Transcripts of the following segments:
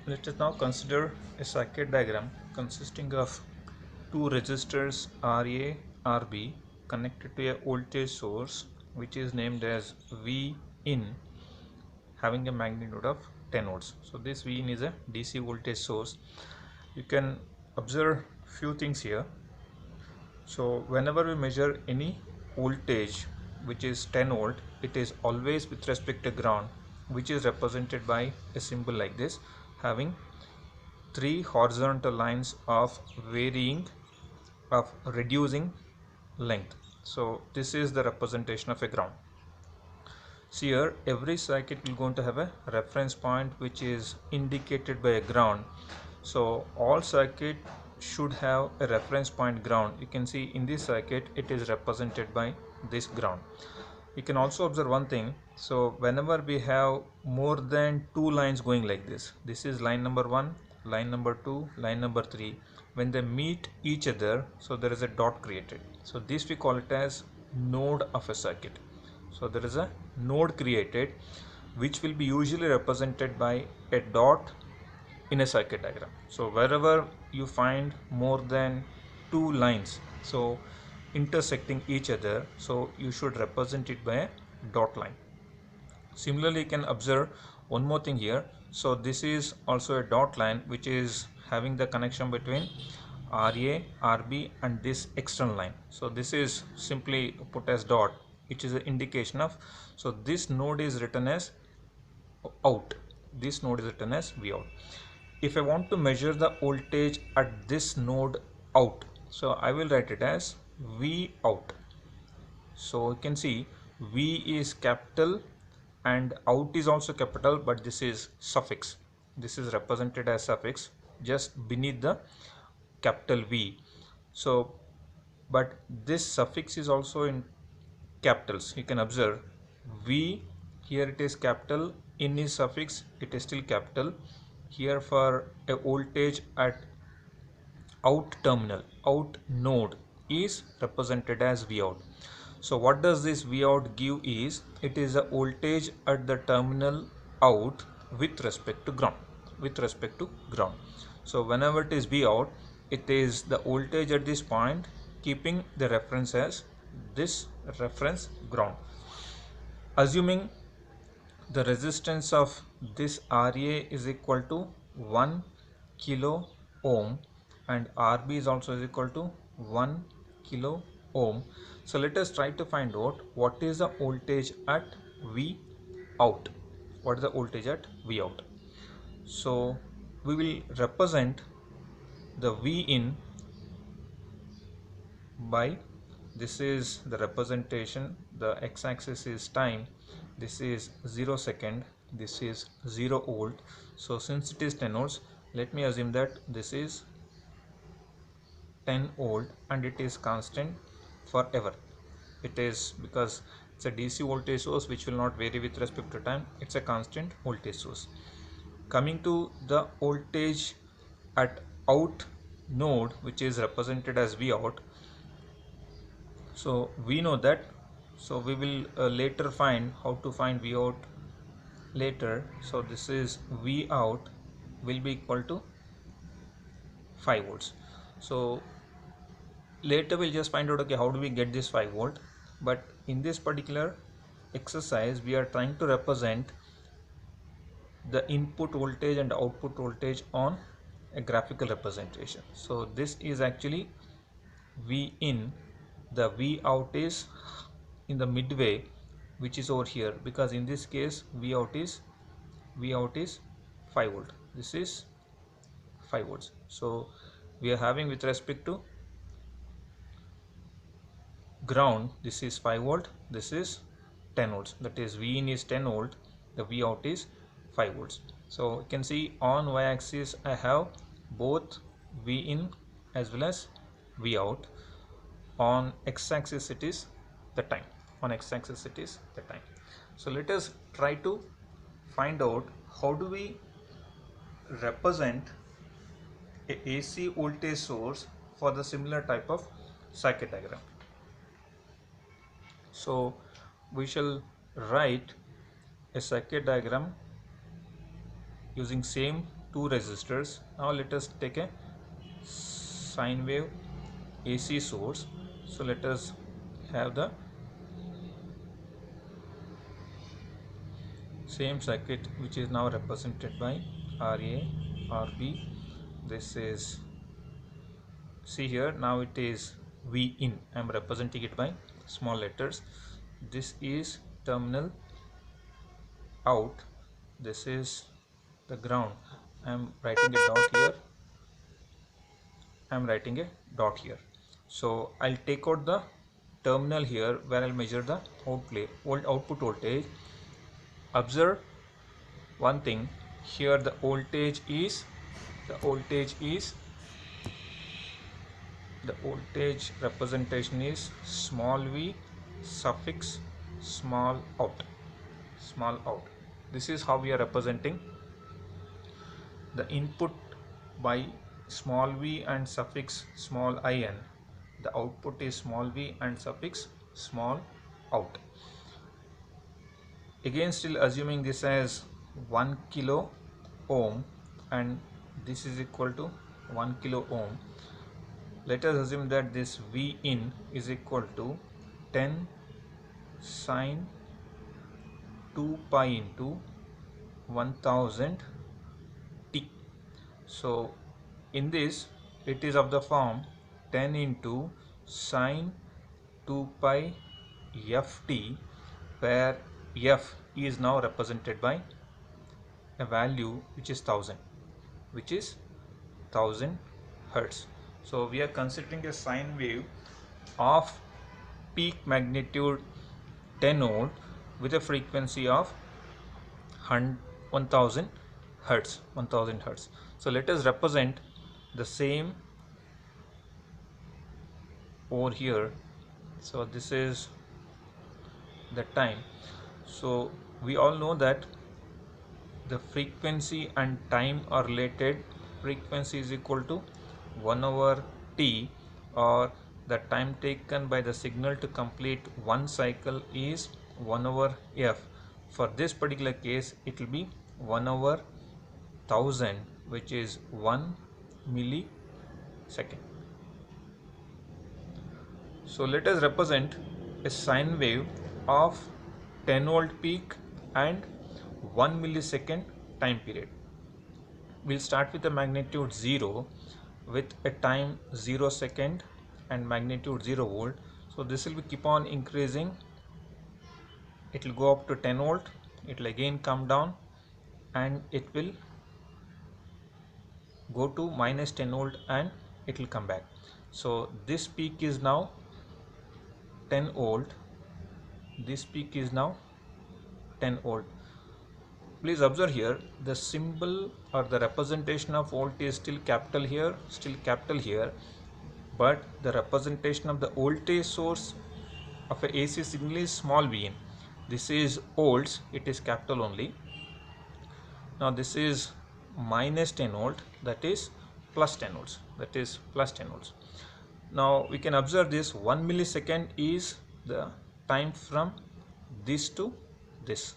Let us now consider a circuit diagram consisting of two resistors RA, RB connected to a voltage source which is named as V in, having a magnitude of 10 volts. So this V in is a DC voltage source. You can observe few things here. So whenever we measure any voltage which is 10 volt, it is always with respect to ground, which is represented by a symbol like this, having three horizontal lines of varying of reducing length. So this is the representation of a ground. So here every circuit will going to have a reference point which is indicated by a ground. So all circuit should have a reference point ground. You can see in this circuit it is represented by this ground. You can also observe one thing. So whenever we have more than two lines going like this is line number 1, line number 2, line number 3. When they meet each other, so there is a dot created. So this we call it as node of a circuit. So there is a node created which will be usually represented by a dot in a circuit diagram. So wherever you find more than two lines so intersecting each other, so you should represent it by a dot line. Similarly, you can observe one more thing here. So this is also a dot line which is having the connection between RA, RB and this external line. So this is simply put as dot, which is an indication of, so this node is written as out. This node is written as V out. If I want to measure the voltage at this node out, so I will write it as V out. So you can see V is capital and out is also capital, but this is suffix. This is represented as suffix just beneath the capital V. So but this suffix is also in capitals. You can observe V, here it is capital, in is suffix, it is still capital. Here for a voltage at out terminal, out node is represented as V out. So what does this V out give is, it is a voltage at the terminal out with respect to ground, with respect to ground. So whenever it is V out, it is the voltage at this point keeping the reference as this reference ground. Assuming the resistance of this RA is equal to 1 kilo ohm and RB is also is equal to 1 kilo ohm. So let us try to find out what is the voltage at V out. What is the voltage at V out? So we will represent the V in by, this is the representation, the x-axis is time, this is 0 second, this is 0 volt. So since it is 10 volts, let me assume that this is 10 volt and it is constant forever. It is because it's a DC voltage source which will not vary with respect to time. It's a constant voltage source. Coming to the voltage at out node, which is represented as V out. So we know that, so we will later find how to find V out later. So this is V out will be equal to 5 volts. So later we'll just find out, okay, how do we get this 5 volt. But in this particular exercise we are trying to represent the input voltage and output voltage on a graphical representation. So this is actually V in, the V out is in the midway, which is over here, because in this case V out is 5 volt. This is 5 volts. So we are having with respect to ground, this is 5 volt, this is 10 volts, that is V in is 10 volt, the V out is 5 volts. So you can see on y axis I have both V in as well as V out. On x axis it is the time, on x axis it is the time. So let us try to find out how do we represent a AC voltage source for the similar type of circuit diagram. So we shall write a circuit diagram using same two resistors. Now let us take a sine wave AC source. So let us have the same circuit which is now represented by RA, RB. This is, see here, now it is V in. I am representing it by small letters. This is terminal out. This is the ground. I am writing a dot here. I am writing a dot here. So I'll take out the terminal here where I'll measure the output voltage. Observe one thing here, the voltage representation is small v suffix small out. This is how we are representing the input by small v and suffix small in. The output is small v and suffix small out. Again, still assuming this as 1 kilo ohm and this is equal to 1 kilo ohm. Let us assume that this V in is equal to 10 sine 2 pi into 1000 t. So in this it is of the form 10 into sine 2 pi ft, where f is now represented by a value which is 1000 hertz. So we are considering a sine wave of peak magnitude 10 volt with a frequency of 1000 hertz. So let us represent the same over here. So this is the time. So we all know that the frequency and time are related. Frequency is equal to 1 over t, or the time taken by the signal to complete one cycle is 1 over f. For this particular case it will be 1 over 1000, which is 1 millisecond. So let us represent a sine wave of 10 volt peak and 1 millisecond time period. We'll start with the magnitude 0 with a time 0 second and magnitude 0 volt. So this will be keep on increasing. It will go up to 10 volt. It will again come down and it will go to minus 10 volt and it will come back. So this peak is now 10 volt. This peak is now 10 volt. Please observe here, the symbol or the representation of volt is still capital here, but the representation of the voltage source of a AC signal is small v in. This is volts, it is capital only. Now this is minus 10 volt, that is plus 10 volts, Now we can observe this 1 millisecond is the time from this to this.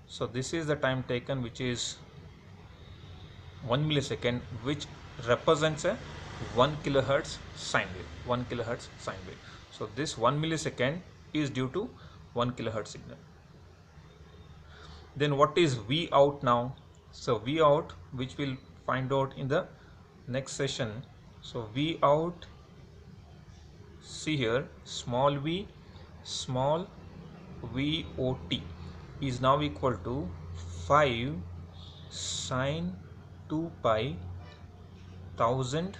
So this is the time taken, which is 1 millisecond, which represents a 1 kilohertz sine wave. So this 1 millisecond is due to 1 kilohertz signal. Then what is V out now? So V out, which we'll find out in the next session. So V out, see here, small v VOT is now equal to 5 sine 2 pi 1000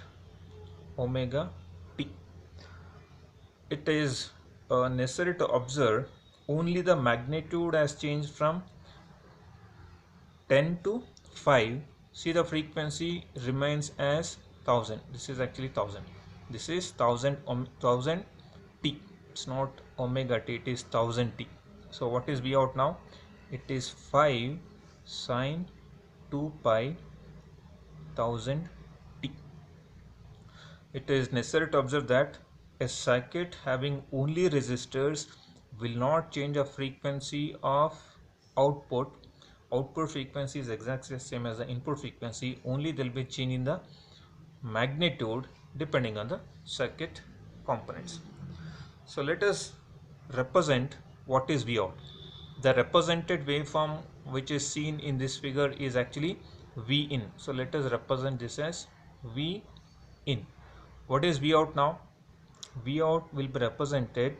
omega t. It is necessary to observe only the magnitude has changed from 10 to 5. See, the frequency remains as 1000. This is actually 1000. This is 1000 t. It's not omega t, it is 1000 t. So what is V out now? It is 5 sine 2 pi 1000 t. It is necessary to observe that a circuit having only resistors will not change the frequency of output output frequency is exactly the same as the input frequency, only there will be change in the magnitude depending on the circuit components. So let us represent what is Vout. The represented waveform which is seen in this figure is actually V in. So let us represent this as V in. What is Vout now? Vout will be represented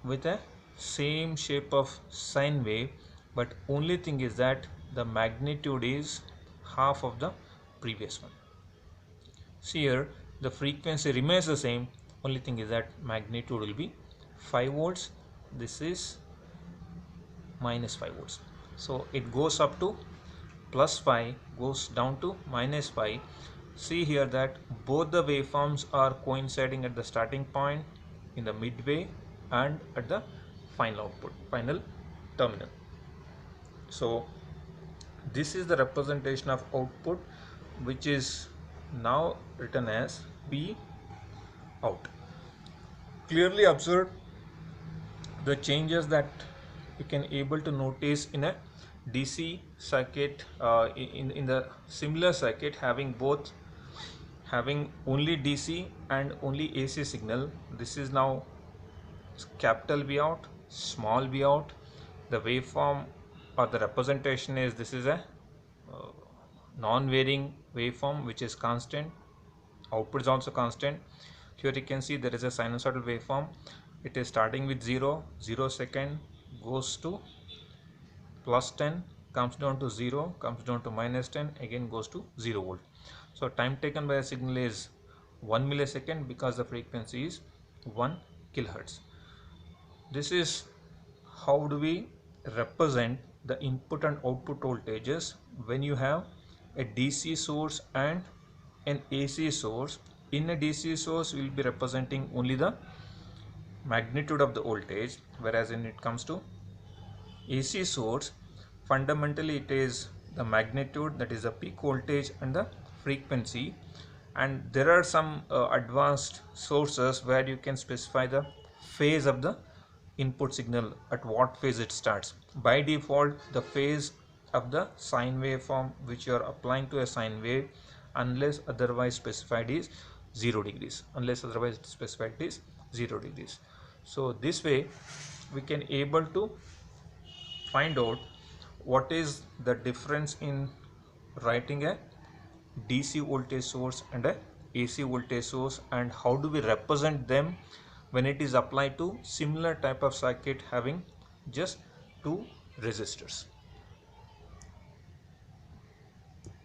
with a same shape of sine wave, but only thing is that the magnitude is half of the previous one. See here, the frequency remains the same, only thing is that magnitude will be 5 volts, this is minus 5 volts. So it goes up to plus 5, goes down to minus 5. See here that both the waveforms are coinciding at the starting point, in the midway, and at the final output, final terminal. So this is the representation of output, which is now written as P out. Clearly observe the changes that you can able to notice in a DC circuit, in the similar circuit having only DC and only AC signal. This is now capital V out, small V out. The waveform or the representation is, this is a non-varying waveform which is constant. Output is also constant. Here you can see there is a sinusoidal waveform. It is starting with 0 second, goes to plus 10, comes down to 0, comes down to minus 10, again goes to 0 volt. So time taken by a signal is 1 millisecond because the frequency is 1 kilohertz. This is how do we represent the input and output voltages when you have a DC source and an AC source. In a DC source, we will be representing only the magnitude of the voltage, whereas when it comes to AC source, fundamentally it is the magnitude, that is the peak voltage, and the frequency. And there are some advanced sources where you can specify the phase of the input signal, at what phase it starts. By default, the phase of the sine waveform which you are applying to a sine wave, unless otherwise specified, is 0 degrees. Unless otherwise specified, is 0 degrees. So this way we can able to find out what is the difference in writing a DC voltage source and a AC voltage source, and how do we represent them when it is applied to similar type of circuit having just two resistors.